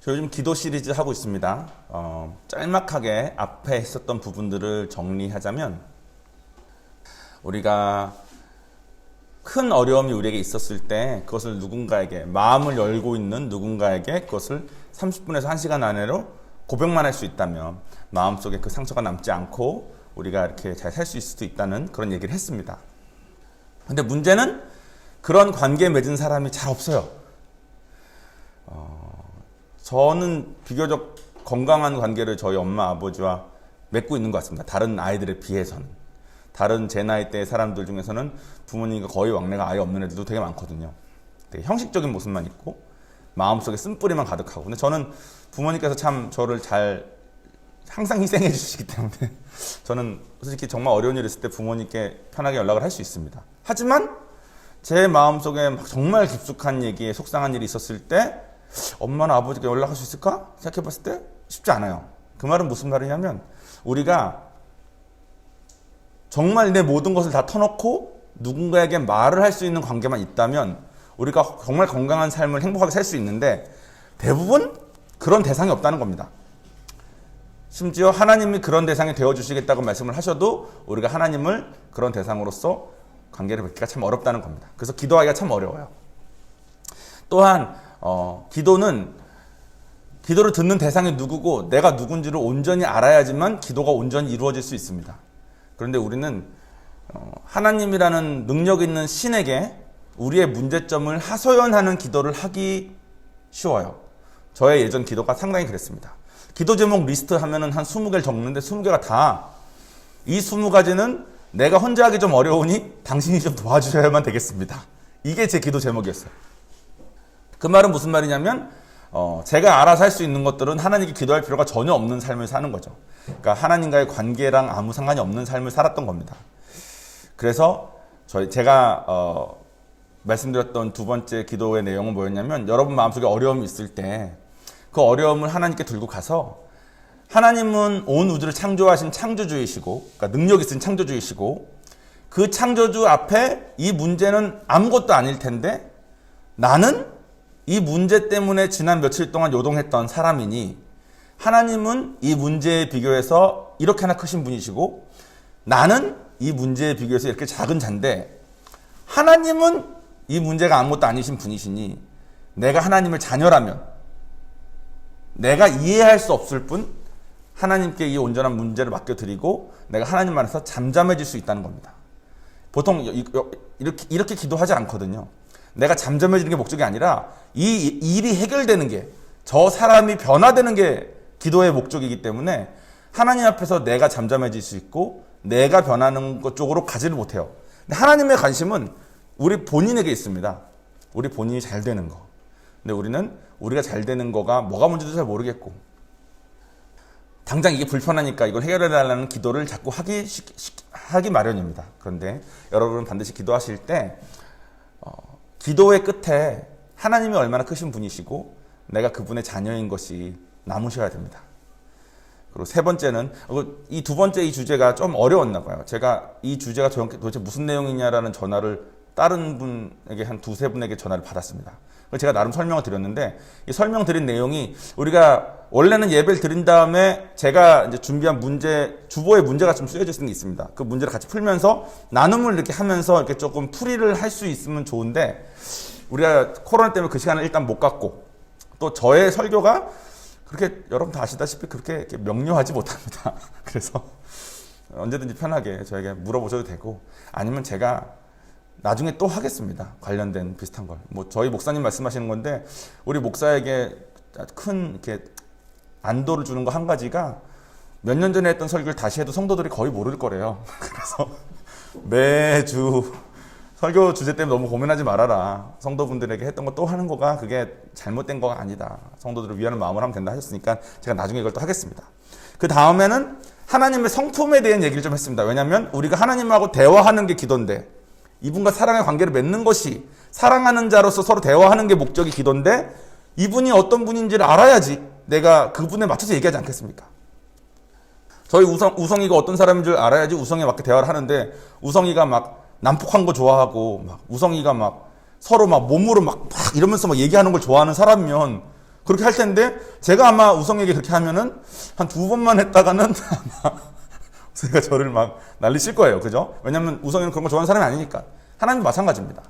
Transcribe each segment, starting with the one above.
저 요즘 기도 시리즈 하고 있습니다. 짤막하게 앞에 했었던 부분들을 정리하자면, 우리가 큰 어려움이 우리에게 있었을 때 그것을 누군가에게, 마음을 열고 있는 누군가에게 그것을 30분에서 1시간 안으로 고백만 할 수 있다면 마음속에 그 상처가 남지 않고 우리가 이렇게 잘 살 수 있을 수도 있다는 그런 얘기를 했습니다. 근데 문제는 그런 관계 맺은 사람이 잘 없어요. 저는 비교적 건강한 관계를 저희 엄마 아버지와 맺고 있는 것 같습니다. 다른 아이들에 비해서는. 다른 제 나이대의 사람들 중에서는 부모님과 거의 왕래가 아예 없는 애들도 되게 많거든요. 되게 형식적인 모습만 있고 마음속에 쓴뿌리만 가득하고. 근데 저는 부모님께서 참 저를 잘 항상 희생해 주시기 때문에 저는 솔직히 정말 어려운 일 있을 때 부모님께 편하게 연락을 할 수 있습니다. 하지만 제 마음속에 정말 깊숙한 얘기에 속상한 일이 있었을 때 엄마나 아버지께 연락할 수 있을까? 생각해봤을 때 쉽지 않아요. 그 말은 무슨 말이냐면, 우리가 정말 내 모든 것을 다 터놓고 누군가에게 말을 할 수 있는 관계만 있다면 우리가 정말 건강한 삶을 행복하게 살 수 있는데, 대부분 그런 대상이 없다는 겁니다. 심지어 하나님이 그런 대상이 되어주시겠다고 말씀을 하셔도 우리가 하나님을 그런 대상으로서 관계를 맺기가 참 어렵다는 겁니다. 그래서 기도하기가 참 어려워요. 또한 기도를 듣는 대상이 누구고 내가 누군지를 온전히 알아야지만 기도가 온전히 이루어질 수 있습니다. 그런데 우리는 하나님이라는 능력 있는 신에게 우리의 문제점을 하소연하는 기도를 하기 쉬워요. 저의 예전 기도가 상당히 그랬습니다. 기도 제목 리스트 하면은 한 20개를 적는데 20개가 다 이 20가지는 내가 혼자 하기 좀 어려우니 당신이 좀 도와주셔야만 되겠습니다. 이게 제 기도 제목이었어요. 그 말은 무슨 말이냐면, 제가 알아서 할 수 있는 것들은 하나님께 기도할 필요가 전혀 없는 삶을 사는 거죠. 그러니까 하나님과의 관계랑 아무 상관이 없는 삶을 살았던 겁니다. 그래서 제가 말씀드렸던 두 번째 기도의 내용은 뭐였냐면, 여러분 마음속에 어려움이 있을 때 그 어려움을 하나님께 들고 가서, 하나님은 온 우주를 창조하신 창조주이시고, 그러니까 능력 있으신 창조주이시고, 그 창조주 앞에 이 문제는 아무것도 아닐 텐데 나는 이 문제 때문에 지난 며칠 동안 요동했던 사람이니, 하나님은 이 문제에 비교해서 이렇게나 크신 분이시고 나는 이 문제에 비교해서 이렇게 작은 자인데, 하나님은 이 문제가 아무것도 아니신 분이시니 내가 하나님을 자녀라면 내가 이해할 수 없을 뿐 하나님께 이 온전한 문제를 맡겨드리고 내가 하나님 안에서 잠잠해질 수 있다는 겁니다. 보통 이렇게 기도하지 않거든요. 내가 잠잠해지는 게 목적이 아니라 이 일이 해결되는 게, 저 사람이 변화되는 게 기도의 목적이기 때문에 하나님 앞에서 내가 잠잠해질 수 있고 내가 변하는 것 쪽으로 가지를 못해요. 근데 하나님의 관심은 우리 본인에게 있습니다. 우리 본인이 잘 되는 거. 근데 우리는 우리가 잘 되는 거가 뭐가 문제도 잘 모르겠고, 당장 이게 불편하니까 이걸 해결해달라는 기도를 자꾸 하기 마련입니다. 그런데 여러분은 반드시 기도하실 때 기도의 끝에 하나님이 얼마나 크신 분이시고 내가 그분의 자녀인 것이 남으셔야 됩니다. 그리고 세 번째는, 이 두 번째 이 주제가 좀 어려웠나 봐요. 제가 이 주제가 도대체 무슨 내용이냐라는 전화를 다른 분에게 한 두세 분에게 전화를 받았습니다. 제가 나름 설명을 드렸는데, 이 설명드린 내용이, 우리가 원래는 예배를 드린 다음에 제가 이제 준비한 주보에 문제가 좀 쓰여져 있는 게 있습니다. 그 문제를 같이 풀면서 나눔을 이렇게 하면서 이렇게 조금 풀이를 할 수 있으면 좋은데, 우리가 코로나 때문에 그 시간을 일단 못 갖고, 또 저의 설교가 그렇게 여러분 다 아시다시피 그렇게 이렇게 명료하지 못합니다. 그래서 언제든지 편하게 저에게 물어보셔도 되고, 아니면 제가 나중에 또 하겠습니다. 관련된 비슷한 걸. 저희 목사님 말씀하시는 건데, 우리 목사에게 큰 이렇게 안도를 주는 거 한 가지가, 몇 년 전에 했던 설교를 다시 해도 성도들이 거의 모를 거래요. 그래서 매주 설교 주제 때문에 너무 고민하지 말아라. 성도분들에게 했던 거 또 하는 거가 그게 잘못된 거가 아니다. 성도들을 위하는 마음으로 하면 된다 하셨으니까 제가 나중에 이걸 또 하겠습니다. 그 다음에는 하나님의 성품에 대한 얘기를 좀 했습니다. 왜냐하면 우리가 하나님하고 대화하는 게 기도인데, 이분과 사랑의 관계를 맺는 것이, 사랑하는 자로서 서로 대화하는 게 목적이 기도인데, 이분이 어떤 분인지를 알아야지 내가 그분에 맞춰서 얘기하지 않겠습니까? 저희 우성이가 어떤 사람인 줄 알아야지 우성이에 맞게 대화를 하는데, 우성이가 막 난폭한 거 좋아하고, 막 우성이가 막 서로 막 몸으로 막 이러면서 막 얘기하는 걸 좋아하는 사람이면, 그 그렇게 할 텐데 제가 아마 우성에게 그렇게 하면은 한 2번만 했다가는 아마 우성이가 저를 막 난리칠 거예요. 그죠? 왜냐면 우성이는 그런 거 좋아하는 사람이 아니니까. 하나님도 마찬가지입니다.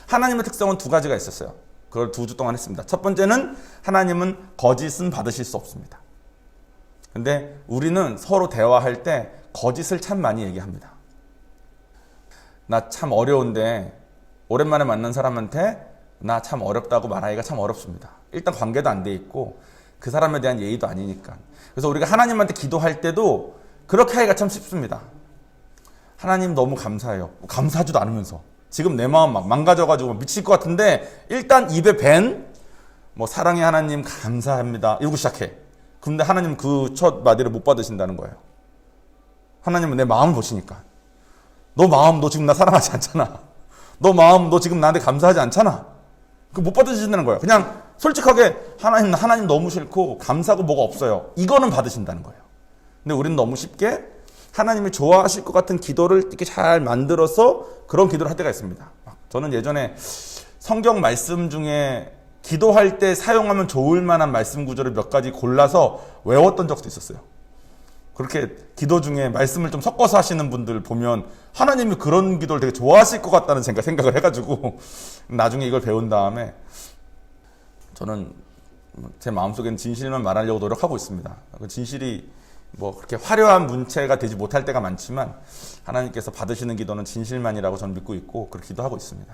하나님의 특성은 2가지가 있었어요. 그걸 2주 동안 했습니다. 첫 번째는 하나님은 거짓은 받으실 수 없습니다. 근데 우리는 서로 대화할 때 거짓을 참 많이 얘기합니다. 나 참 어려운데 오랜만에 만난 사람한테 나 참 어렵다고 말하기가 참 어렵습니다. 일단 관계도 안 돼 있고 그 사람에 대한 예의도 아니니까. 그래서 우리가 하나님한테 기도할 때도 그렇게 하기가 참 쉽습니다. 하나님 너무 감사해요. 감사하지도 않으면서 지금 내 마음 막 망가져가지고 미칠 것 같은데 일단 입에 밴 뭐 사랑의 하나님 감사합니다 이러고 시작해. 근데 하나님 그 첫 마디를 못 받으신다는 거예요. 하나님은 내 마음을 보시니까 너 마음 너 지금 나 사랑하지 않잖아. 너 마음 너 지금 나한테 감사하지 않잖아. 그 못 받으신다는 거예요. 그냥 솔직하게 하나님 너무 싫고 감사하고 뭐가 없어요. 이거는 받으신다는 거예요. 근데 우리는 너무 쉽게 하나님이 좋아하실 것 같은 기도를 이렇게 잘 만들어서 그런 기도를 할 때가 있습니다. 저는 예전에 성경 말씀 중에 기도할 때 사용하면 좋을 만한 말씀 구절을 몇 가지 골라서 외웠던 적도 있었어요. 그렇게 기도 중에 말씀을 좀 섞어서 하시는 분들 보면 하나님이 그런 기도를 되게 좋아하실 것 같다는 생각을 해가지고 나중에 이걸 배운 다음에 저는 제 마음속에는 진실만 말하려고 노력하고 있습니다. 그 진실이 뭐 그렇게 화려한 문체가 되지 못할 때가 많지만 하나님께서 받으시는 기도는 진실만이라고 저는 믿고 있고 그렇게 기도하고 있습니다.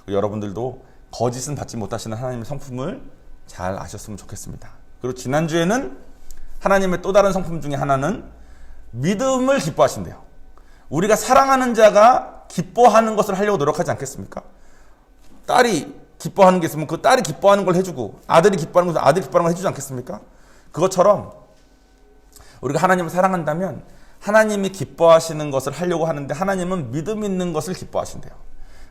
여러분들도 거짓은 받지 못하시는 하나님의 성품을 잘 아셨으면 좋겠습니다. 그리고 지난주에는 하나님의 또 다른 성품 중에 하나는 믿음을 기뻐하신대요. 우리가 사랑하는 자가 기뻐하는 것을 하려고 노력하지 않겠습니까? 딸이 기뻐하는 게 있으면 그 딸이 기뻐하는 걸 해주고 아들이 기뻐하는 것을 아들이 기뻐하는 걸 해주지 않겠습니까? 그것처럼 우리가 하나님을 사랑한다면 하나님이 기뻐하시는 것을 하려고 하는데 하나님은 믿음 있는 것을 기뻐하신대요.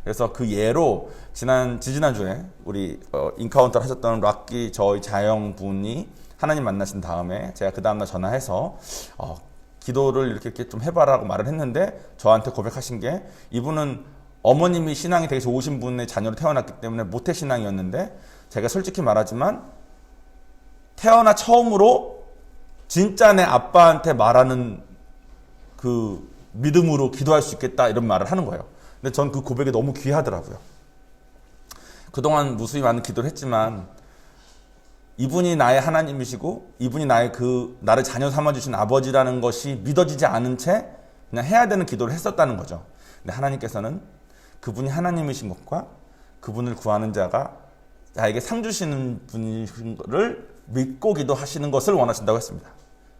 그래서 그 예로 지지난주에 우리 인카운터를 하셨던 락기 저희 자영 분이 하나님 만나신 다음에 제가 그 다음날 전화해서 기도를 이렇게 좀 해봐라고 말을 했는데 저한테 고백하신 게 이분은 어머님이 신앙이 되게 좋으신 분의 자녀로 태어났기 때문에 모태신앙이었는데 제가 솔직히 말하지만 태어나 처음으로 진짜 내 아빠한테 말하는 그 믿음으로 기도할 수 있겠다 이런 말을 하는 거예요. 근데 전 그 고백이 너무 귀하더라고요. 그동안 무수히 많은 기도를 했지만 이분이 나의 하나님이시고 이분이 나를 자녀 삼아주신 아버지라는 것이 믿어지지 않은 채 그냥 해야 되는 기도를 했었다는 거죠. 근데 하나님께서는 그분이 하나님이신 것과 그분을 구하는 자가 나에게 상 주시는 분인 것을 믿고 기도하시는 것을 원하신다고 했습니다.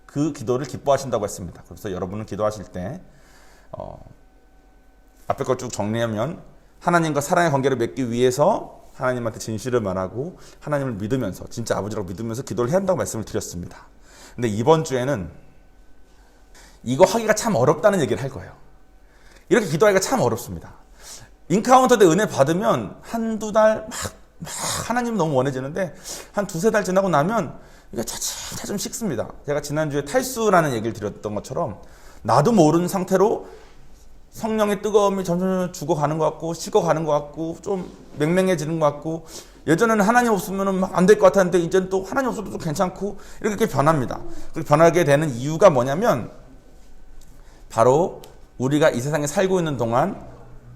그 기도를 기뻐하신다고 했습니다. 그래서 여러분은 기도하실 때 앞에 걸 쭉 정리하면 하나님과 사랑의 관계를 맺기 위해서 하나님한테 진실을 말하고 하나님을 믿으면서 진짜 아버지라고 믿으면서 기도를 해야 한다고 말씀을 드렸습니다. 근데 이번 주에는 이거 하기가 참 어렵다는 얘기를 할 거예요. 이렇게 기도하기가 참 어렵습니다. 인카운터 때 은혜 받으면 한두 달 막 하나님 너무 원해지는데 한 2-3달 지나고 나면 이게 차츰 식습니다. 제가 지난주에 탈수라는 얘기를 드렸던 것처럼 나도 모르는 상태로 성령의 뜨거움이 점점 죽어가는 것 같고 식어가는 것 같고 좀 맹맹해지는 것 같고 예전에는 하나님 없으면 막 안 될 것 같았는데 이제는 또 하나님 없어도 좀 괜찮고 이렇게 변합니다. 그렇게 변하게 되는 이유가 뭐냐면 바로 우리가 이 세상에 살고 있는 동안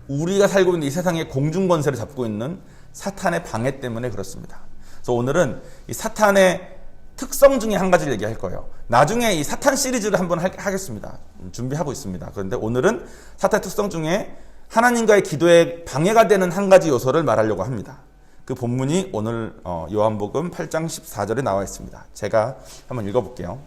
우리가 살고 있는 이 세상의 공중권세를 잡고 있는 사탄의 방해 때문에 그렇습니다. 그래서 오늘은 이 사탄의 특성 중에 한 가지를 얘기할 거예요. 나중에 이 사탄 시리즈를 한번 하겠습니다. 준비하고 있습니다. 그런데 오늘은 사탄 특성 중에 하나님과의 기도에 방해가 되는 한 가지 요소를 말하려고 합니다. 그 본문이 오늘 요한복음 8장 14절에 나와 있습니다. 제가 한번 읽어볼게요.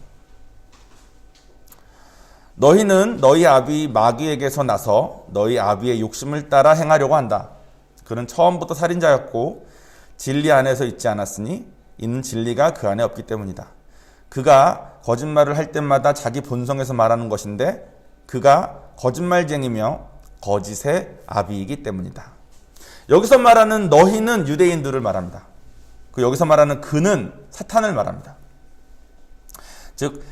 너희는 너희 아비 마귀에게서 나서 너희 아비의 욕심을 따라 행하려고 한다. 그는 처음부터 살인자였고 진리 안에서 있지 않았으니 이는 진리가 그 안에 없기 때문이다. 그가 거짓말을 할 때마다 자기 본성에서 말하는 것인데 그가 거짓말쟁이며 거짓의 아비이기 때문이다. 여기서 말하는 너희는 유대인들을 말합니다. 여기서 말하는 그는 사탄을 말합니다. 즉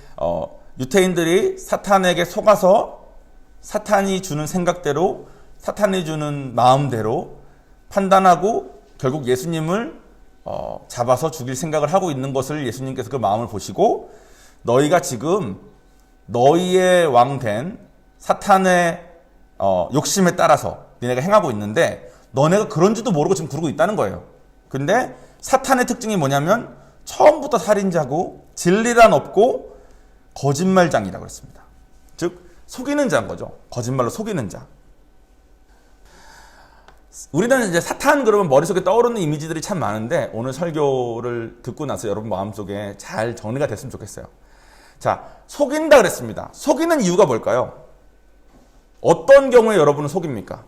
유대인들이 사탄에게 속아서 사탄이 주는 생각대로 사탄이 주는 마음대로 판단하고 결국 예수님을 잡아서 죽일 생각을 하고 있는 것을 예수님께서 그 마음을 보시고 너희가 지금 너희의 왕된 사탄의 욕심에 따라서 너네가 행하고 있는데 너네가 그런지도 모르고 지금 그러고 있다는 거예요. 근데 사탄의 특징이 뭐냐면 처음부터 살인자고 진리란 없고 거짓말장이라고 그랬습니다. 즉 속이는 자인 거죠. 거짓말로 속이는 자. 우리는 이제 사탄 그러면 머릿속에 떠오르는 이미지들이 참 많은데 오늘 설교를 듣고 나서 여러분 마음속에 잘 정리가 됐으면 좋겠어요. 자, 속인다 그랬습니다. 속이는 이유가 뭘까요? 어떤 경우에 여러분은 속입니까?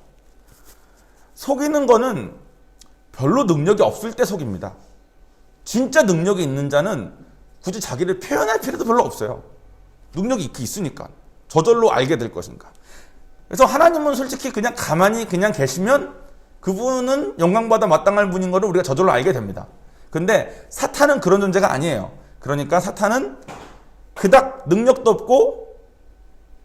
속이는 거는 별로 능력이 없을 때 속입니다. 진짜 능력이 있는 자는 굳이 자기를 표현할 필요도 별로 없어요. 능력이 있으니까. 저절로 알게 될 것인가. 그래서 하나님은 솔직히 그냥 가만히 그냥 계시면 그분은 영광받아 마땅할 분인 것을 우리가 저절로 알게 됩니다. 근데 사탄은 그런 존재가 아니에요. 그러니까 사탄은 그닥 능력도 없고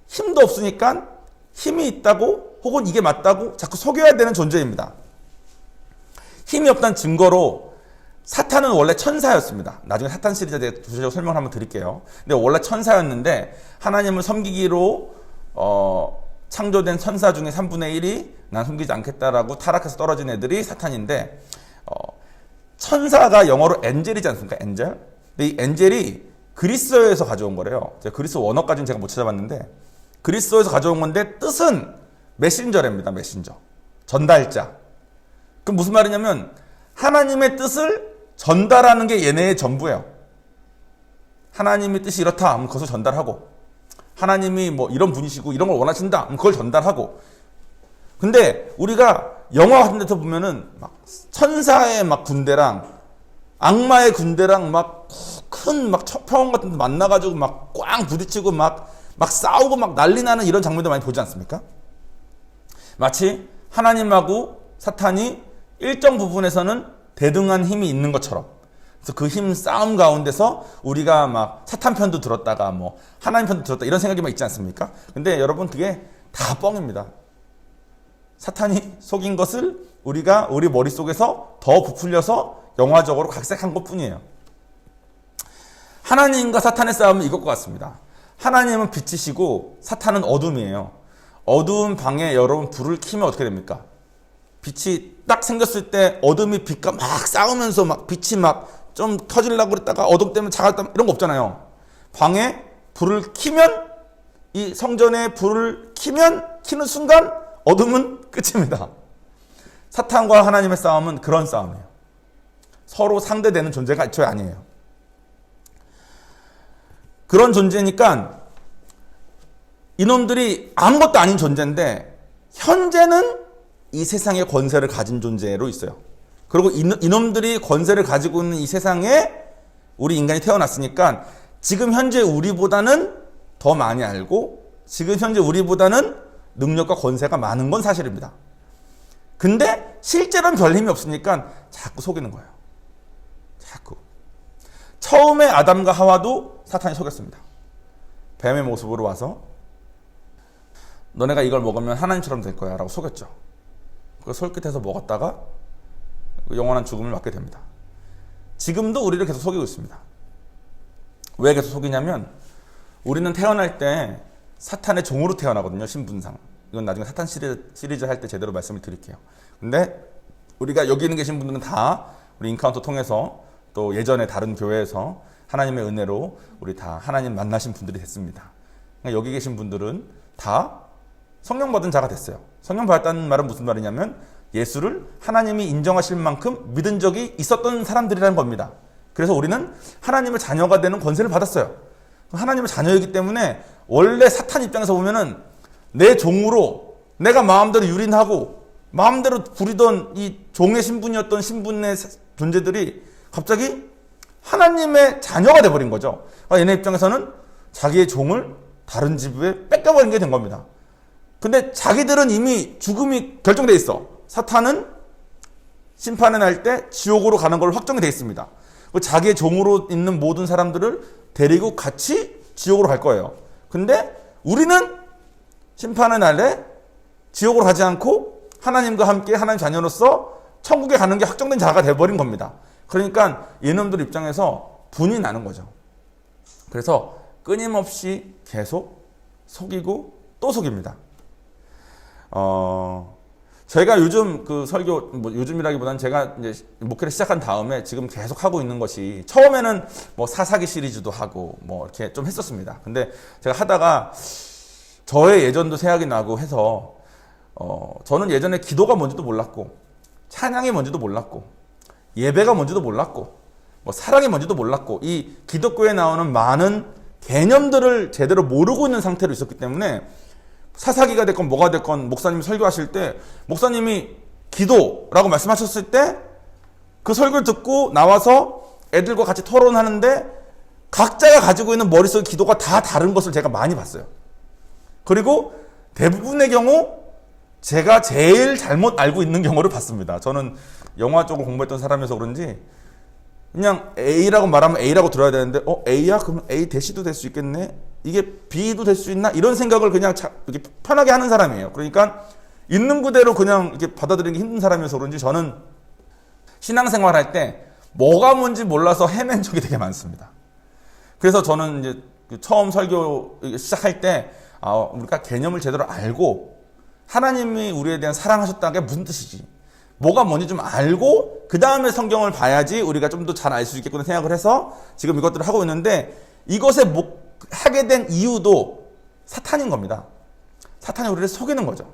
힘도 없으니까 힘이 있다고 혹은 이게 맞다고 자꾸 속여야 되는 존재입니다. 힘이 없다는 증거로 사탄은 원래 천사였습니다. 나중에 사탄 시리즈에 대해 구체적으로 설명을 한번 드릴게요. 근데 원래 천사였는데 하나님을 섬기기로 창조된 천사 중에 3분의 1이 난 섬기지 않겠다라고 타락해서 떨어진 애들이 사탄인데 천사가 영어로 엔젤이지 않습니까? 엔젤? 근데 이 엔젤이 그리스어에서 가져온 거래요. 제가 그리스 원어까지는 제가 못 찾아봤는데 그리스어에서 가져온 건데 뜻은 메신저랍니다. 메신저. 전달자. 그럼 무슨 말이냐면 하나님의 뜻을 전달하는 게 얘네의 전부예요. 하나님의 뜻이 이렇다 하면 그것을 전달하고 하나님이 뭐 이런 분이시고 이런 걸 원하신다 하면 그걸 전달하고 근데 우리가 영화 같은 데서 보면은 막 천사의 막 군대랑 악마의 군대랑 막 큰 막 첩평원 같은 데 만나가지고 막 꽝 부딪히고 막 싸우고 막 난리 나는 이런 장면도 많이 보지 않습니까? 마치 하나님하고 사탄이 일정 부분에서는 대등한 힘이 있는 것처럼 그래서 그 힘 싸움 가운데서 우리가 막 사탄 편도 들었다가 뭐 하나님 편도 들었다 이런 생각이 막 있지 않습니까? 근데 여러분 그게 다 뻥입니다. 사탄이 속인 것을 우리가 우리 머릿속에서 더 부풀려서 영화적으로 각색한 것 뿐이에요. 하나님과 사탄의 싸움은 이것과 같습니다. 하나님은 빛이시고 사탄은 어둠이에요. 어두운 방에 여러분 불을 켜면 어떻게 됩니까? 빛이 딱 생겼을 때 어둠이 빛과 막 싸우면서 막 빛이 막 좀 터지려고 그랬다가 어둠 때문에 작았다 이런 거 없잖아요. 방에 불을 켜면 이 성전에 불을 켜는 순간 어둠은 끝입니다. 사탄과 하나님의 싸움은 그런 싸움이에요. 서로 상대되는 존재가 애초에 아니에요. 그런 존재니까 이놈들이 아무것도 아닌 존재인데 현재는 이 세상의 권세를 가진 존재로 있어요. 그리고 이놈들이 권세를 가지고 있는 이 세상에 우리 인간이 태어났으니까 지금 현재 우리보다는 더 많이 알고 지금 현재 우리보다는 능력과 권세가 많은 건 사실입니다. 근데 실제로는 별 힘이 없으니까 자꾸 속이는 거예요. 자꾸. 처음에 아담과 하와도 사탄이 속였습니다. 뱀의 모습으로 와서 너네가 이걸 먹으면 하나님처럼 될 거야 라고 속였죠. 그 솔깃해서 먹었다가 영원한 죽음을 맞게 됩니다. 지금도 우리를 계속 속이고 있습니다. 왜 계속 속이냐면 우리는 태어날 때 사탄의 종으로 태어나거든요. 신분상. 이건 나중에 사탄 시리즈 할 때 제대로 말씀을 드릴게요. 근데 우리가 여기 있는 계신 분들은 다 우리 인카운터 통해서 또 예전에 다른 교회에서 하나님의 은혜로 우리 다 하나님 만나신 분들이 됐습니다. 그러니까 여기 계신 분들은 다 성령 받은 자가 됐어요. 성령 받았다는 말은 무슨 말이냐면 예수를 하나님이 인정하실 만큼 믿은 적이 있었던 사람들이라는 겁니다. 그래서 우리는 하나님의 자녀가 되는 권세를 받았어요. 하나님의 자녀이기 때문에 원래 사탄 입장에서 보면은 내 종으로 내가 마음대로 유린하고 마음대로 부리던 이 종의 신분이었던 신분의 존재들이 갑자기 하나님의 자녀가 돼버린 거죠. 그러니까 얘네 입장에서는 자기의 종을 다른 지부에 뺏겨버린 게 된 겁니다. 근데 자기들은 이미 죽음이 결정돼 있어. 사탄은 심판에 날 때 지옥으로 가는 걸로 확정이 돼 있습니다. 자기의 종으로 있는 모든 사람들을 데리고 같이 지옥으로 갈 거예요. 근데 우리는 심판의 날에 지옥으로 가지 않고 하나님과 함께 하나님 자녀로서 천국에 가는 게 확정된 자가 돼버린 겁니다. 그러니까 얘놈들 입장에서 분이 나는 거죠. 그래서 끊임없이 계속 속이고 또 속입니다. 제가 요즘 그 설교, 뭐 요즘이라기보다는 제가 이제 목회를 시작한 다음에 지금 계속 하고 있는 것이, 처음에는 뭐 사사기 시리즈도 하고 뭐 이렇게 좀 했었습니다. 근데 제가 하다가 저의 예전도 생각이 나고 해서, 저는 예전에 기도가 뭔지도 몰랐고, 찬양이 뭔지도 몰랐고, 예배가 뭔지도 몰랐고, 뭐 사랑이 뭔지도 몰랐고, 이 기독교에 나오는 많은 개념들을 제대로 모르고 있는 상태로 있었기 때문에, 사사기가 됐건 뭐가 됐건 목사님이 설교하실 때 목사님이 기도라고 말씀하셨을 때 그 설교를 듣고 나와서 애들과 같이 토론하는데 각자가 가지고 있는 머릿속 기도가 다 다른 것을 제가 많이 봤어요. 그리고 대부분의 경우 제가 제일 잘못 알고 있는 경우를 봤습니다. 저는 영화 쪽을 공부했던 사람이어서 그런지 그냥 A라고 말하면 A라고 들어야 되는데, A야? 그럼 A 대시도 될 수 있겠네? 이게 B도 될 수 있나? 이런 생각을 그냥 이렇게 편하게 하는 사람이에요. 그러니까 있는 그대로 그냥 이렇게 받아들이기 힘든 사람이어서 그런지 저는 신앙생활 할 때 뭐가 뭔지 몰라서 헤맨 적이 되게 많습니다. 그래서 저는 이제 처음 설교 시작할 때, 우리가 개념을 제대로 알고 하나님이 우리에 대한 사랑하셨다는 게 무슨 뜻이지? 뭐가 뭔지 좀 알고 그 다음에 성경을 봐야지 우리가 좀 더 잘 알 수 있겠구나 생각을 해서 지금 이것들을 하고 있는데, 이것에 하게 된 이유도 사탄인 겁니다. 사탄이 우리를 속이는 거죠.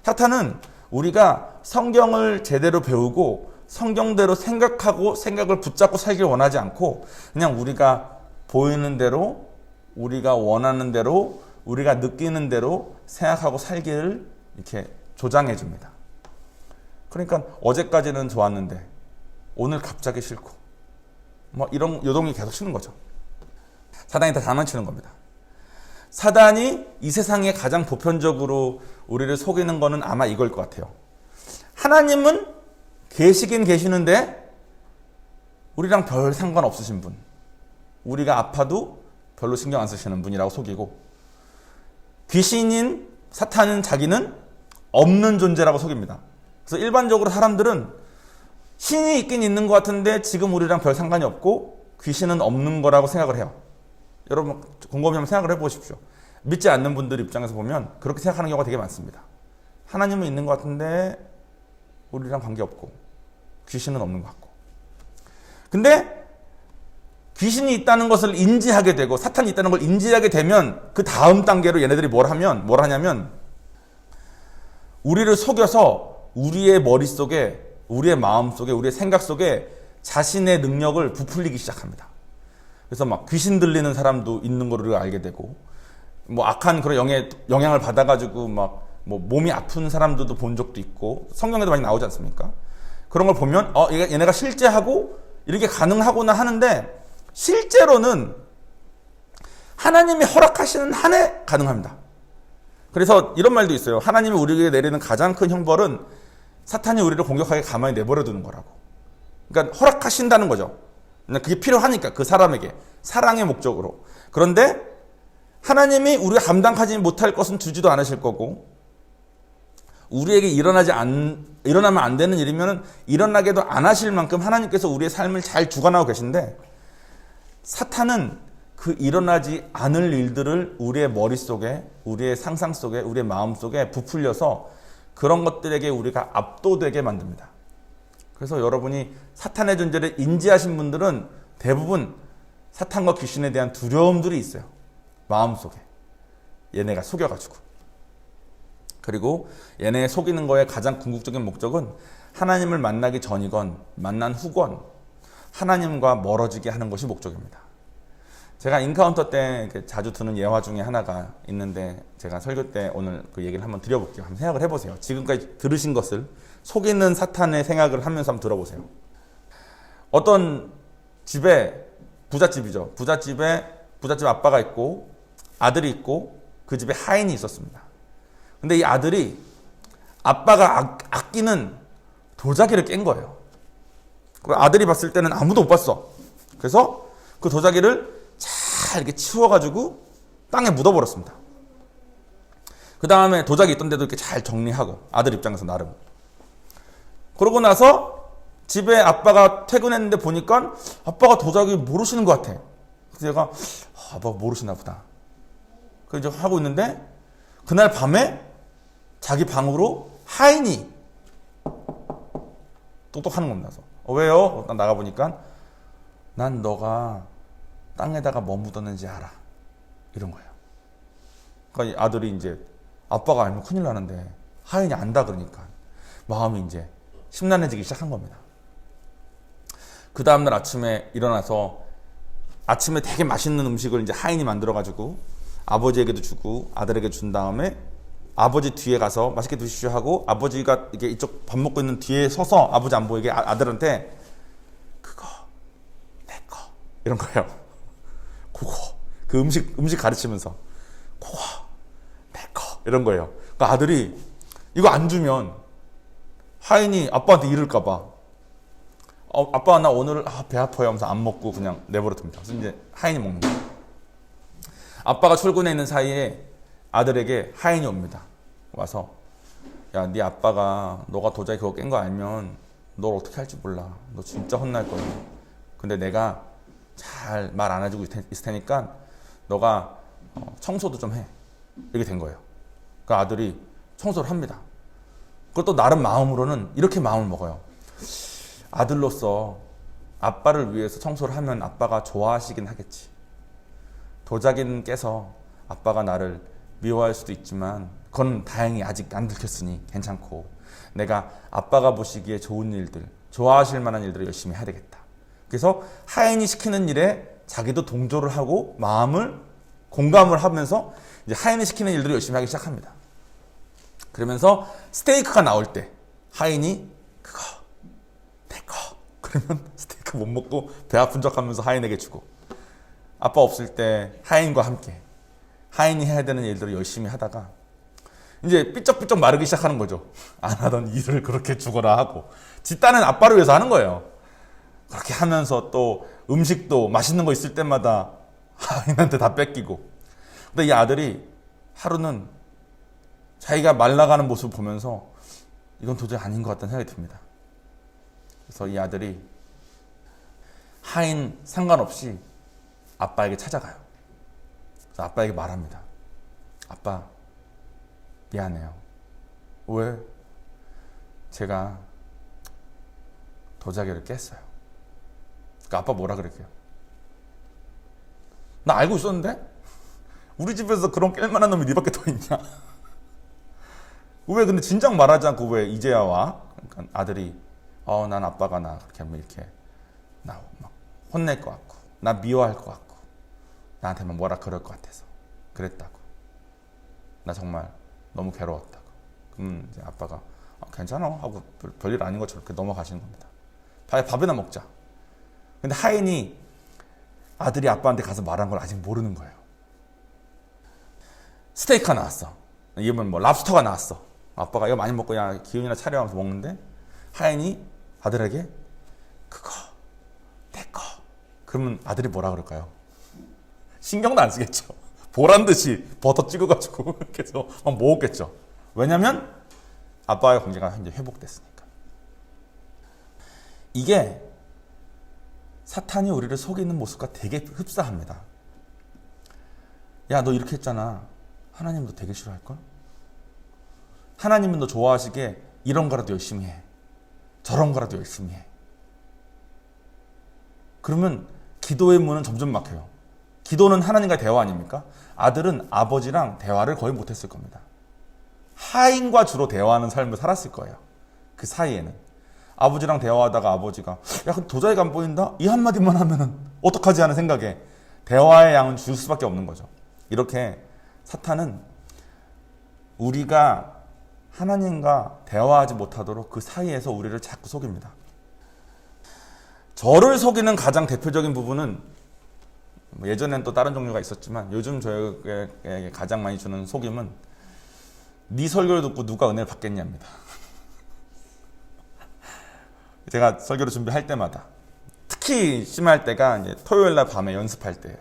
사탄은 우리가 성경을 제대로 배우고 성경대로 생각하고 생각을 붙잡고 살길 원하지 않고, 그냥 우리가 보이는 대로, 우리가 원하는 대로, 우리가 느끼는 대로 생각하고 살기를 이렇게 조장해 줍니다. 그러니까 어제까지는 좋았는데 오늘 갑자기 싫고, 뭐 이런 요동이 계속 치는 거죠. 사단이 다 장난치는 겁니다. 사단이 이 세상에 가장 보편적으로 우리를 속이는 거는 아마 이걸 것 같아요. 하나님은 계시긴 계시는데 우리랑 별 상관없으신 분, 우리가 아파도 별로 신경 안 쓰시는 분이라고 속이고, 귀신인 사탄은 자기는 없는 존재라고 속입니다. 그래서 일반적으로 사람들은 신이 있긴 있는 것 같은데 지금 우리랑 별 상관이 없고 귀신은 없는 거라고 생각을 해요. 여러분 곰곰이 한번 생각을 해보십시오. 믿지 않는 분들 입장에서 보면 그렇게 생각하는 경우가 되게 많습니다. 하나님은 있는 것 같은데 우리랑 관계없고 귀신은 없는 것 같고. 근데 귀신이 있다는 것을 인지하게 되고 사탄이 있다는 걸 인지하게 되면 그 다음 단계로 얘네들이 뭘 하냐면 우리를 속여서 우리의 머릿속에, 우리의 마음속에, 우리의 생각 속에 자신의 능력을 부풀리기 시작합니다. 그래서 막 귀신 들리는 사람도 있는 거를 알게 되고, 뭐 악한 그런 영향을 받아가지고 막 뭐 몸이 아픈 사람들도 본 적도 있고, 성경에도 많이 나오지 않습니까? 그런 걸 보면 얘네가 실제하고 이렇게 가능하구나 하는데, 실제로는 하나님이 허락하시는 한에 가능합니다. 그래서 이런 말도 있어요. 하나님이 우리에게 내리는 가장 큰 형벌은 사탄이 우리를 공격하게 가만히 내버려 두는 거라고. 그러니까 허락하신다는 거죠. 그게 필요하니까, 그 사람에게 사랑의 목적으로. 그런데 하나님이 우리가 감당하지 못할 것은 주지도 않으실 거고, 우리에게 일어나면 안 되는 일이면 일어나게도 안 하실 만큼 하나님께서 우리의 삶을 잘 주관하고 계신데, 사탄은 그 일어나지 않을 일들을 우리의 머릿속에, 우리의 상상 속에, 우리의 마음 속에 부풀려서 그런 것들에게 우리가 압도되게 만듭니다. 그래서 여러분이 사탄의 존재를 인지하신 분들은 대부분 사탄과 귀신에 대한 두려움들이 있어요. 마음속에. 얘네가 속여가지고. 그리고 얘네 속이는 거의 가장 궁극적인 목적은 하나님을 만나기 전이건 만난 후건 하나님과 멀어지게 하는 것이 목적입니다. 제가 인카운터 때 자주 드는 예화 중에 하나가 있는데, 제가 설교 때 오늘 그 얘기를 한번 드려볼게요. 한번 생각을 해보세요. 지금까지 들으신 것을 속이는 사탄의 생각을 하면서 한번 들어보세요. 어떤 집에, 부잣집이죠. 부잣집 아빠가 있고 아들이 있고 그 집에 하인이 있었습니다. 근데 이 아들이 아빠가 아끼는 도자기를 깬 거예요. 아들이 봤을 때는 아무도 못 봤어. 그래서 그 도자기를 잘 이렇게 치워가지고 땅에 묻어버렸습니다. 그 다음에 도자기 있던 데도 이렇게 잘 정리하고, 아들 입장에서 나름. 그러고 나서 집에 아빠가 퇴근했는데 보니까 아빠가 도자기 모르시는 것 같아. 그래서 얘가 아빠가 모르시나 보다. 그래서 하고 있는데 그날 밤에 자기 방으로 하인이 똑똑하는 겁니다. 왜요? 나가보니까 난 너가 땅에다가 뭐 묻었는지 알아. 이런 거예요. 그러니까 이 아들이 이제 아빠가 알면 큰일 나는데 하인이 안다 그러니까 마음이 이제 심란해지기 시작한 겁니다. 그 다음날 아침에 일어나서 아침에 되게 맛있는 음식을 이제 하인이 만들어가지고 아버지에게도 주고 아들에게 준 다음에 아버지 뒤에 가서 맛있게 드시오 하고 아버지가 이렇게 이쪽 밥 먹고 있는 뒤에 서서 아버지 안 보이게 아들한테 그거 내 거 이런 거예요. 그거 그 음식 가르치면서 그거 내 거 이런 거예요. 그러니까 아들이 이거 안 주면 하인이 아빠한테 이럴까봐 아빠 나 오늘 배 아파요 하면서 안 먹고 그냥 내버려 둡니다. 그래서 이제 하인이 먹는 거예요. 아빠가 출근해 있는 사이에 아들에게 하인이 옵니다. 와서 야, 네 아빠가 너가 도자기 그거 깬 거 알면 널 어떻게 할지 몰라. 너 진짜 혼날 거야. 근데 내가 잘 말 안 해주고 있을 테니까 너가 청소도 좀 해. 이렇게 된 거예요. 그 아들이 청소를 합니다. 그것도 나름 마음으로는 이렇게 마음을 먹어요. 아들로서 아빠를 위해서 청소를 하면 아빠가 좋아하시긴 하겠지. 도자기는 깨서 아빠가 나를 미워할 수도 있지만 그건 다행히 아직 안 들켰으니 괜찮고 내가 아빠가 보시기에 좋은 일들, 좋아하실 만한 일들을 열심히 해야 되겠다. 그래서 하인이 시키는 일에 자기도 동조를 하고 마음을 공감을 하면서 이제 하인이 시키는 일들을 열심히 하기 시작합니다. 그러면서 스테이크가 나올 때 하인이 그거 내 거 그러면 스테이크 못 먹고 배 아픈 척 하면서 하인에게 주고 아빠 없을 때 하인과 함께 하인이 해야 되는 일들을 열심히 하다가 이제 삐쩍삐쩍 마르기 시작하는 거죠. 안 하던 일을 그렇게 주거나 하고 지 딴은 아빠를 위해서 하는 거예요. 그렇게 하면서 또 음식도 맛있는 거 있을 때마다 하인한테 다 뺏기고 근데 이 아들이 하루는 자기가 말라가는 모습을 보면서 이건 도저히 아닌 것 같다는 생각이 듭니다. 그래서 이 아들이 하인 상관없이 아빠에게 찾아가요. 그래서 아빠에게 말합니다. 아빠 미안해요. 왜? 제가 도자기를 깼어요. 그러니까 아빠 뭐라 그럴게요? 나 알고 있었는데? 우리 집에서 그런 깰 만한 놈이 니밖에 더 있냐? 왜 근데 진작 말하지 않고 왜 이제야 와? 그러니까 아들이 난 아빠가 나 그렇게 하면 이렇게 나 막 혼낼 것 같고 나 미워할 것 같고 나한테만 뭐라 그럴 것 같아서 그랬다고. 나 정말 너무 괴로웠다고. 그럼 이제 아빠가 괜찮아 하고 별일 아닌 것처럼 그렇게 넘어가시는 겁니다. 밥이나 먹자. 근데 하인이 아들이 아빠한테 가서 말한 걸 아직 모르는 거예요. 스테이크가 나왔어. 이건 뭐 랍스터가 나왔어. 아빠가 이거 많이 먹고 야 기운이나 차려 하면서 먹는데 하인이 아들에게 그거 내 거. 그러면 아들이 뭐라 그럴까요? 신경도 안 쓰겠죠. 보란 듯이 버터 찍어가지고 이렇게 해서 막 먹었겠죠. 왜냐면 아빠의 관계가 현재 회복됐으니까. 이게 사탄이 우리를 속이는 모습과 되게 흡사합니다. 야, 너 이렇게 했잖아. 하나님도 되게 싫어할걸? 하나님은 너 좋아하시게 이런 거라도 열심히 해. 저런 거라도 열심히 해. 그러면 기도의 문은 점점 막혀요. 기도는 하나님과 대화 아닙니까? 아들은 아버지랑 대화를 거의 못했을 겁니다. 하인과 주로 대화하는 삶을 살았을 거예요. 그 사이에는. 아버지랑 대화하다가 아버지가 야, 도자기가 안 보인다? 이 한마디만 하면은 어떡하지 하는 생각에 대화의 양은 줄 수밖에 없는 거죠. 이렇게 사탄은 우리가 하나님과 대화하지 못하도록 그 사이에서 우리를 자꾸 속입니다. 저를 속이는 가장 대표적인 부분은 예전엔 또 다른 종류가 있었지만 요즘 저에게 가장 많이 주는 속임은 네 설교를 듣고 누가 은혜를 받겠냐입니다. 제가 설교를 준비할 때마다 특히 심할 때가 이제 토요일날 밤에 연습할 때예요.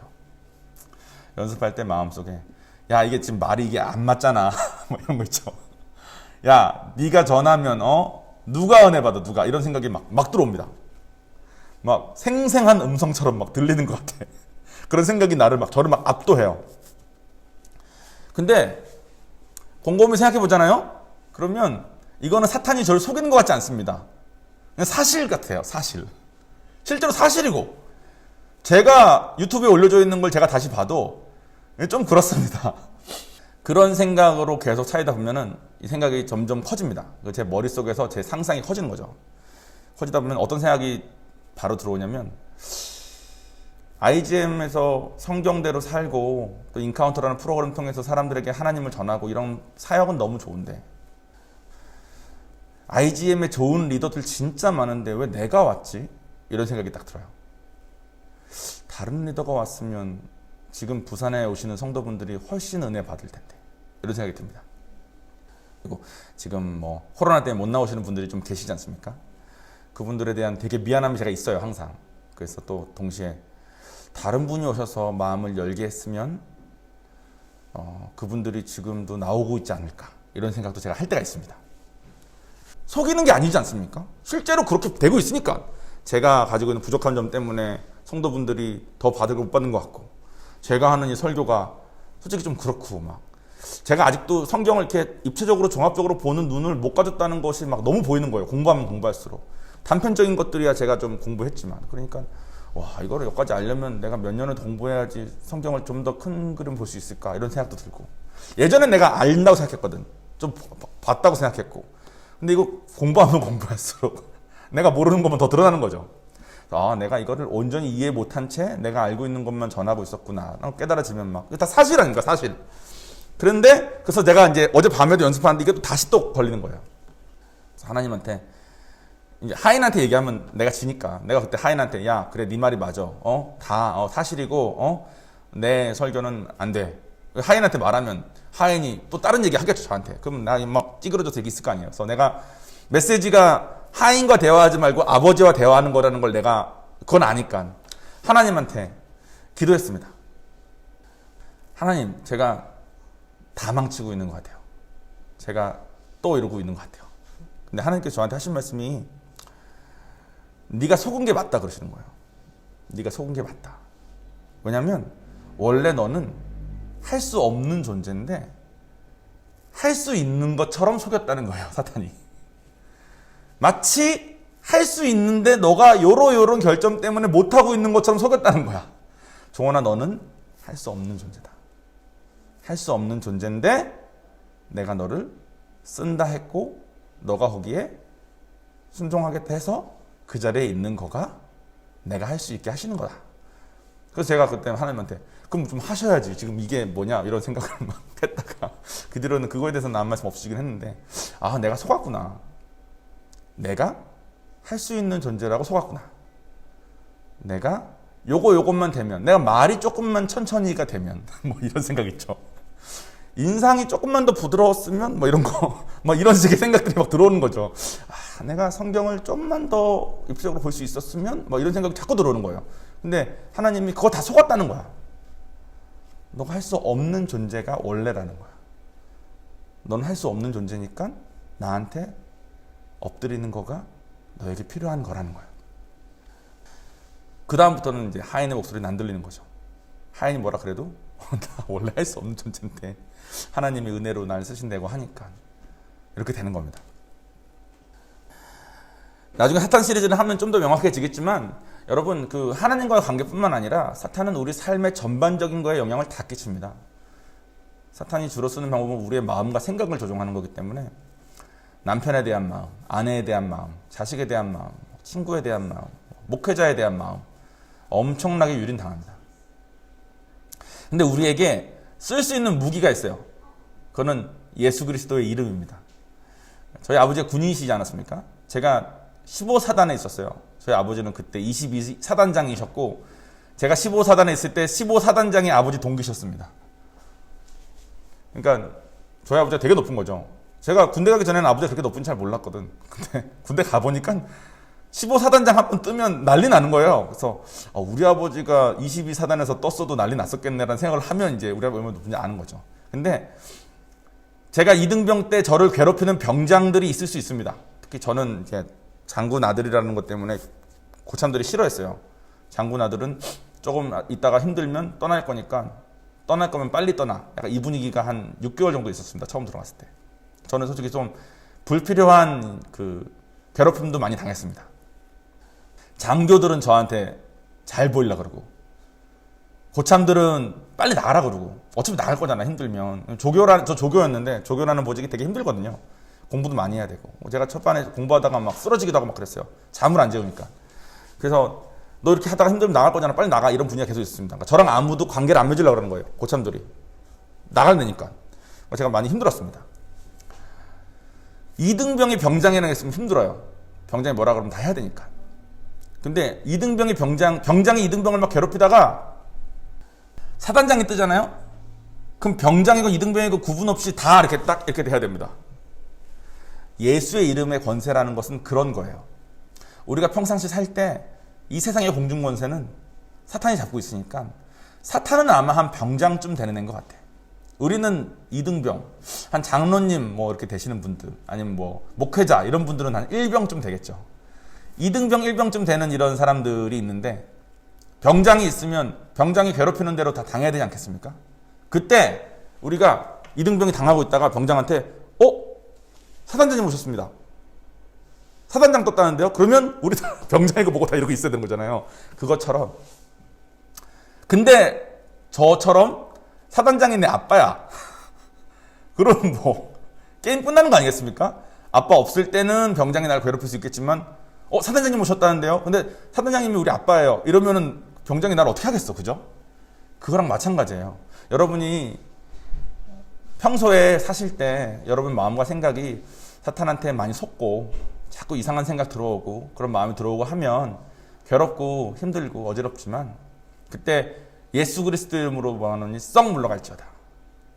연습할 때 마음속에 야 이게 지금 말이 이게 안 맞잖아 뭐 이런 거 있죠. 야 네가 전하면 누가 은혜 받아, 누가. 이런 생각이 막 들어옵니다. 막 생생한 음성처럼 막 들리는 것 같아. 그런 생각이 저를 막 압도해요. 근데 곰곰이 생각해 보잖아요? 그러면 이거는 사탄이 저를 속이는 것 같지 않습니다. 그냥 사실 같아요, 사실. 실제로 사실이고, 제가 유튜브에 올려져 있는 걸 제가 다시 봐도 좀 그렇습니다. 그런 생각으로 계속 차이다 보면은 이 생각이 점점 커집니다. 제 머릿속에서 제 상상이 커지는 거죠. 커지다 보면 어떤 생각이 바로 들어오냐면, IGM에서 성경대로 살고 또 인카운터라는 프로그램 통해서 사람들에게 하나님을 전하고 이런 사역은 너무 좋은데, IGM에 좋은 리더들 진짜 많은데 왜 내가 왔지? 이런 생각이 딱 들어요. 다른 리더가 왔으면 지금 부산에 오시는 성도분들이 훨씬 은혜 받을 텐데, 이런 생각이 듭니다. 그리고 지금 코로나 때문에 못 나오시는 분들이 좀 계시지 않습니까? 그분들에 대한 되게 미안함이 제가 있어요, 항상. 그래서 또 동시에 다른 분이 오셔서 마음을 열게 했으면 그분들이 지금도 나오고 있지 않을까, 이런 생각도 제가 할 때가 있습니다. 속이는 게 아니지 않습니까? 실제로 그렇게 되고 있으니까. 제가 가지고 있는 부족한 점 때문에 성도분들이 더 받고 못 받는 것 같고, 제가 하는 이 설교가 솔직히 좀 그렇고, 제가 아직도 성경을 이렇게 입체적으로 종합적으로 보는 눈을 못 가졌다는 것이 너무 보이는 거예요. 공부하면 공부할수록. 단편적인 것들이야 제가 좀 공부했지만, 그러니까 이거를 여기까지 알려면 내가 몇 년을 더 공부해야지 성경을 좀 더 큰 그림 볼 수 있을까, 이런 생각도 들고. 예전엔 내가 안다고 생각했거든. 좀 봤다고 생각했고. 근데 이거 공부하면 공부할수록 내가 모르는 것만 더 드러나는 거죠. 내가 이거를 온전히 이해 못한 채 내가 알고 있는 것만 전하고 있었구나 깨달아지면 이거 다 사실 아닙니까, 사실. 그래서 내가 이제 어젯밤에도 연습하는데 이게 또 다시 또 걸리는 거예요. 그래서 하나님한테, 이제 하인한테 얘기하면 내가 지니까, 내가 그때 하인한테, 야, 그래, 네 말이 맞아. 다 사실이고, 내 설교는 안 돼. 하인한테 말하면 하인이 또 다른 얘기 하겠죠, 저한테. 그럼 나 찌그러져서 얘기 있을 거 아니에요. 그래서 내가 메시지가 하인과 대화하지 말고 아버지와 대화하는 거라는 걸 그건 아니까 하나님한테 기도했습니다. 하나님, 제가 다 망치고 있는 것 같아요. 제가 또 이러고 있는 것 같아요. 근데 하나님께서 저한테 하신 말씀이, 네가 속은 게 맞다 그러시는 거예요. 네가 속은 게 맞다. 왜냐면 원래 너는 할 수 없는 존재인데 할 수 있는 것처럼 속였다는 거예요, 사탄이. 마치 할 수 있는데 너가 요런 결점 때문에 못하고 있는 것처럼 속였다는 거야. 종원아, 너는 할 수 없는 존재다. 할 수 없는 존재인데 내가 너를 쓴다 했고, 너가 거기에 순종하겠다 해서 그 자리에 있는 거가 내가 할 수 있게 하시는 거다. 그래서 제가 그때 하나님한테, 그럼 좀 하셔야지, 지금 이게 뭐냐, 이런 생각을 했다가 그 뒤로는 그거에 대해서는 아무 말씀 없으시긴 했는데, 내가 속았구나. 내가 할 수 있는 존재라고 속았구나. 내가 요것만 되면, 내가 말이 조금만 천천히가 되면 이런 생각 있죠. 인상이 조금만 더 부드러웠으면 이런 거 이런 식의 생각들이 들어오는 거죠. 내가 성경을 좀만 더 입체적으로 볼 수 있었으면 이런 생각이 자꾸 들어오는 거예요. 근데 하나님이 그거 다 속았다는 거야. 너가 할 수 없는 존재가 원래라는 거야. 넌 할 수 없는 존재니까 나한테 엎드리는 거가 너에게 필요한 거라는 거야. 그 다음부터는 이제 하인의 목소리는 안 들리는 거죠. 하인이 뭐라 그래도 나 원래 할 수 없는 존재인데 하나님의 은혜로 날 쓰신다고 하니까 이렇게 되는 겁니다. 나중에 사탄 시리즈를 하면 좀 더 명확해지겠지만, 여러분, 그 하나님과의 관계뿐만 아니라 사탄은 우리 삶의 전반적인 거에 영향을 다 끼칩니다. 사탄이 주로 쓰는 방법은 우리의 마음과 생각을 조종하는 거기 때문에 남편에 대한 마음, 아내에 대한 마음, 자식에 대한 마음, 친구에 대한 마음, 목회자에 대한 마음, 엄청나게 유린당합니다. 근데 우리에게 쓸 수 있는 무기가 있어요. 그거는 예수 그리스도의 이름입니다. 저희 아버지가 군인이시지 않았습니까? 제가 15사단에 있었어요. 저희 아버지는 그때 22사단장이셨고 제가 15사단에 있을 때 15사단장이 아버지 동기셨습니다. 그러니까 저희 아버지가 되게 높은 거죠. 제가 군대 가기 전에는 아버지가 그렇게 높은지 잘 몰랐거든. 근데 군대 가보니까 15사단장 한 번 뜨면 난리 나는 거예요. 그래서 우리 아버지가 22사단에서 떴어도 난리 났었겠네라는 생각을 하면 이제 우리 아버지가 얼마나 높은지 아는 거죠. 근데 제가 이등병 때 저를 괴롭히는 병장들이 있을 수 있습니다. 특히 저는 이제 장군 아들이라는 것 때문에 고참들이 싫어했어요. 장군 아들은 조금 있다가 힘들면 떠날 거니까 떠날 거면 빨리 떠나. 약간 이 분위기가 한 6개월 정도 있었습니다. 처음 들어갔을 때. 저는 솔직히 좀 불필요한 그 괴롭힘도 많이 당했습니다. 장교들은 저한테 잘 보이려 그러고 고참들은 빨리 나가라 그러고 어차피 나갈 거잖아 힘들면. 저 조교였는데 조교라는 보직이 되게 힘들거든요. 공부도 많이 해야 되고 제가 첫반에 공부하다가 막 쓰러지기도 하고 막 그랬어요. 잠을 안 재우니까. 그래서 너 이렇게 하다가 힘들면 나갈 거잖아 빨리 나가 이런 분위기가 계속 있습니다. 그러니까 저랑 아무도 관계를 안 맺으려고 그러는 거예요. 고참들이 나갈래니까. 제가 많이 힘들었습니다. 이등병이 병장이랑 있으면 힘들어요. 병장이 뭐라 그러면 다 해야 되니까. 근데 이등병이 병장이 이등병을 막 괴롭히다가 사단장이 뜨잖아요. 그럼 병장이고 이등병이고 구분 없이 다 이렇게 딱 이렇게 해야 됩니다. 예수의 이름의 권세라는 것은 그런 거예요. 우리가 평상시 살 때 이 세상의 공중 권세는 사탄이 잡고 있으니까 사탄은 아마 한 병장쯤 되는 애인 것 같아. 우리는 이등병, 한 장로님 뭐 이렇게 되시는 분들, 아니면 뭐 목회자 이런 분들은 한 1병쯤 되겠죠. 2등병, 1병쯤 되는 이런 사람들이 있는데 병장이 있으면 병장이 괴롭히는 대로 다 당해야 되지 않겠습니까? 그때 우리가 2등병이 당하고 있다가 병장한테 사단장님 오셨습니다. 사단장 떴다는데요? 그러면 우리 다 병장이고 뭐고 다 이러고 있어야 되는 거잖아요. 그것처럼. 근데 저처럼 사단장이 내 아빠야. 그럼 뭐 게임 끝나는 거 아니겠습니까? 아빠 없을 때는 병장이 날 괴롭힐 수 있겠지만 사단장님 오셨다는데요? 근데 사단장님이 우리 아빠예요. 이러면은 병장이 날 어떻게 하겠어. 그죠? 그거랑 마찬가지예요. 여러분이 평소에 사실 때 여러분 마음과 생각이 사탄한테 많이 속고 자꾸 이상한 생각 들어오고 그런 마음이 들어오고 하면 괴롭고 힘들고 어지럽지만 그때 예수 그리스도 이름으로 뭐하노니 썩 물러갈지어다.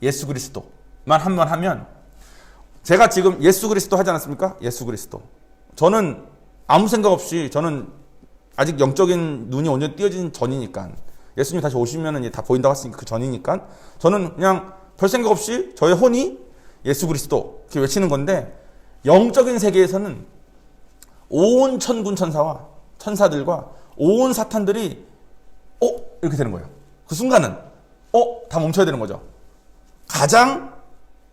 예수 그리스도만 한번 하면 제가 지금 예수 그리스도 하지 않았습니까? 예수 그리스도. 저는 아무 생각 없이 저는 아직 영적인 눈이 온전히 띄어진 전이니까 예수님 다시 오시면은 다 보인다고 했으니까 그 전이니까 저는 그냥 별 생각 없이 저의 혼이 예수 그리스도 이렇게 외치는 건데 영적인 세계에서는 온 천군 천사와 천사들과 온 사탄들이 이렇게 되는 거예요. 그 순간은 다 멈춰야 되는 거죠. 가장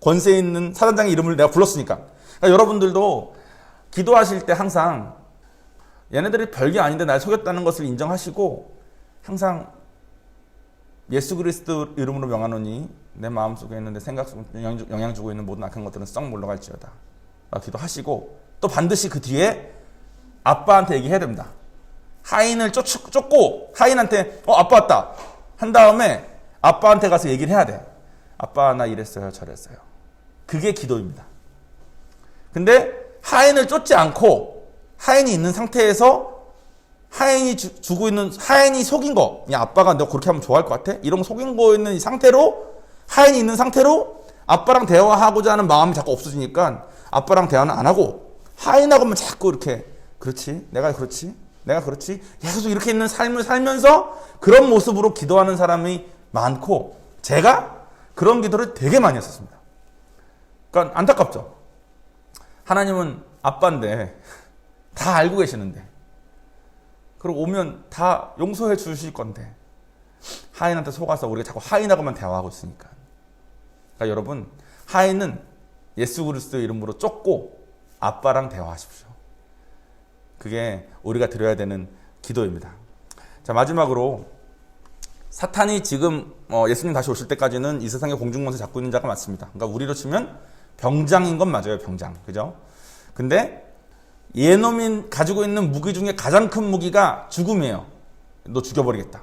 권세 있는 사단장의 이름을 내가 불렀으니까. 그러니까 여러분들도 기도하실 때 항상 얘네들이 별게 아닌데 날 속였다는 것을 인정하시고 항상 예수 그리스도 이름으로 명하노니 내 마음속에 있는 내 생각 속에 영향 주고 있는 모든 악한 것들은 썩 물러갈지어다. 기도하시고 또 반드시 그 뒤에 아빠한테 얘기해야 됩니다. 하인을 쫓고 하인한테 아빠 왔다 한 다음에 아빠한테 가서 얘기를 해야 돼. 아빠 나 이랬어요 저랬어요. 그게 기도입니다. 근데 하인을 쫓지 않고 하인이 있는 상태에서 하인이 주고 있는 하인이 속인 거, 야 아빠가 너 그렇게 하면 좋아할 것 같아? 이런 거 속인 거 있는 이 상태로 하인이 있는 상태로 아빠랑 대화하고자 하는 마음이 자꾸 없어지니까 아빠랑 대화는 안 하고 하인하고만 자꾸 이렇게 그렇지 내가 그렇지 내가 그렇지 계속 이렇게 있는 삶을 살면서 그런 모습으로 기도하는 사람이 많고 제가 그런 기도를 되게 많이 했었습니다. 그러니까 안타깝죠. 하나님은 아빠인데 다 알고 계시는데 그리고 오면 다 용서해 주실 건데 하인한테 속아서 우리가 자꾸 하인하고만 대화하고 있으니까. 그러니까 여러분 하인은 예수 그리스도의 이름으로 쫓고 아빠랑 대화하십시오. 그게 우리가 드려야 되는 기도입니다. 자 마지막으로 사탄이 지금 예수님 다시 오실 때까지는 이 세상의 공중권세 잡고 있는 자가 맞습니다. 그러니까 우리로 치면 병장인 건 맞아요. 병장. 그죠? 근데 예놈이 가지고 있는 무기 중에 가장 큰 무기가 죽음이에요. 너 죽여버리겠다.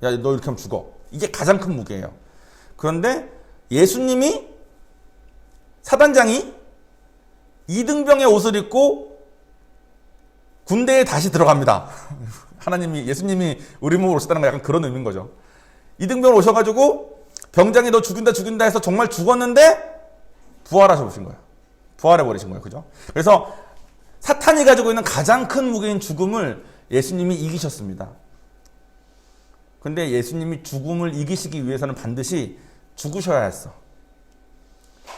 야, 너 이렇게 하면 죽어. 이게 가장 큰 무기예요. 그런데 예수님이 사단장이 이등병의 옷을 입고 군대에 다시 들어갑니다. 예수님이 우리 몸으로 오셨다는 건 약간 그런 의미인 거죠. 이등병을 오셔가지고 병장이 너 죽인다 해서 정말 죽었는데 부활하셔 보신 거예요. 부활해버리신 거예요. 그죠? 그래서 사탄이 가지고 있는 가장 큰 무기인 죽음을 예수님이 이기셨습니다. 근데 예수님이 죽음을 이기시기 위해서는 반드시 죽으셔야 했어.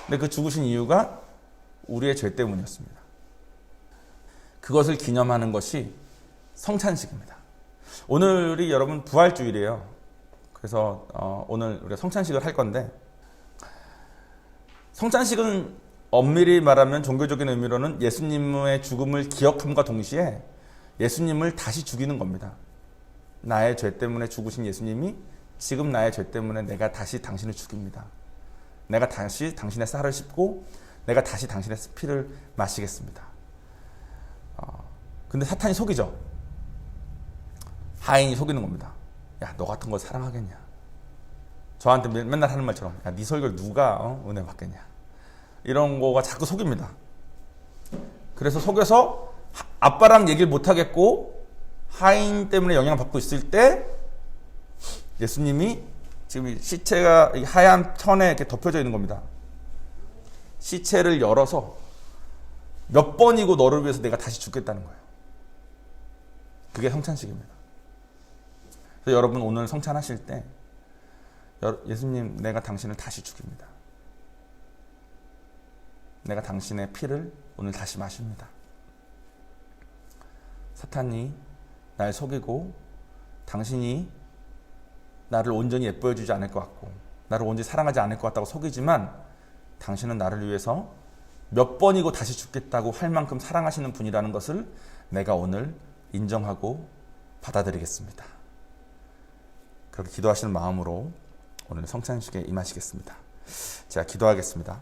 근데 그 죽으신 이유가 우리의 죄 때문이었습니다. 그것을 기념하는 것이 성찬식입니다. 오늘이 여러분 부활주일이에요. 그래서 오늘 우리가 성찬식을 할 건데, 성찬식은 엄밀히 말하면 종교적인 의미로는 예수님의 죽음을 기억함과 동시에 예수님을 다시 죽이는 겁니다. 나의 죄 때문에 죽으신 예수님이 지금 나의 죄 때문에 내가 다시 당신을 죽입니다. 내가 다시 당신의 쌀을 씹고 내가 다시 당신의 피를 마시겠습니다. 근데 사탄이 속이죠. 하인이 속이는 겁니다. 야, 너 같은 거 사랑하겠냐? 저한테 맨날 하는 말처럼, 야, 네 설교를 누가 은혜 받겠냐? 이런 거가 자꾸 속입니다. 그래서 속여서 아빠랑 얘기를 못 하겠고 하인 때문에 영향을 받고 있을 때 예수님이 지금 시체가 하얀 천에 이렇게 덮여져 있는 겁니다. 시체를 열어서 몇 번이고 너를 위해서 내가 다시 죽겠다는 거예요. 그게 성찬식입니다. 그래서 여러분 오늘 성찬하실 때 예수님, 내가 당신을 다시 죽입니다. 내가 당신의 피를 오늘 다시 마십니다. 사탄이 날 속이고 당신이 나를 온전히 예뻐해 주지 않을 것 같고 나를 온전히 사랑하지 않을 것 같다고 속이지만 당신은 나를 위해서 몇 번이고 다시 죽겠다고 할 만큼 사랑하시는 분이라는 것을 내가 오늘 인정하고 받아들이겠습니다. 그렇게 기도하시는 마음으로 오늘 성찬식에 임하시겠습니다. 제가 기도하겠습니다.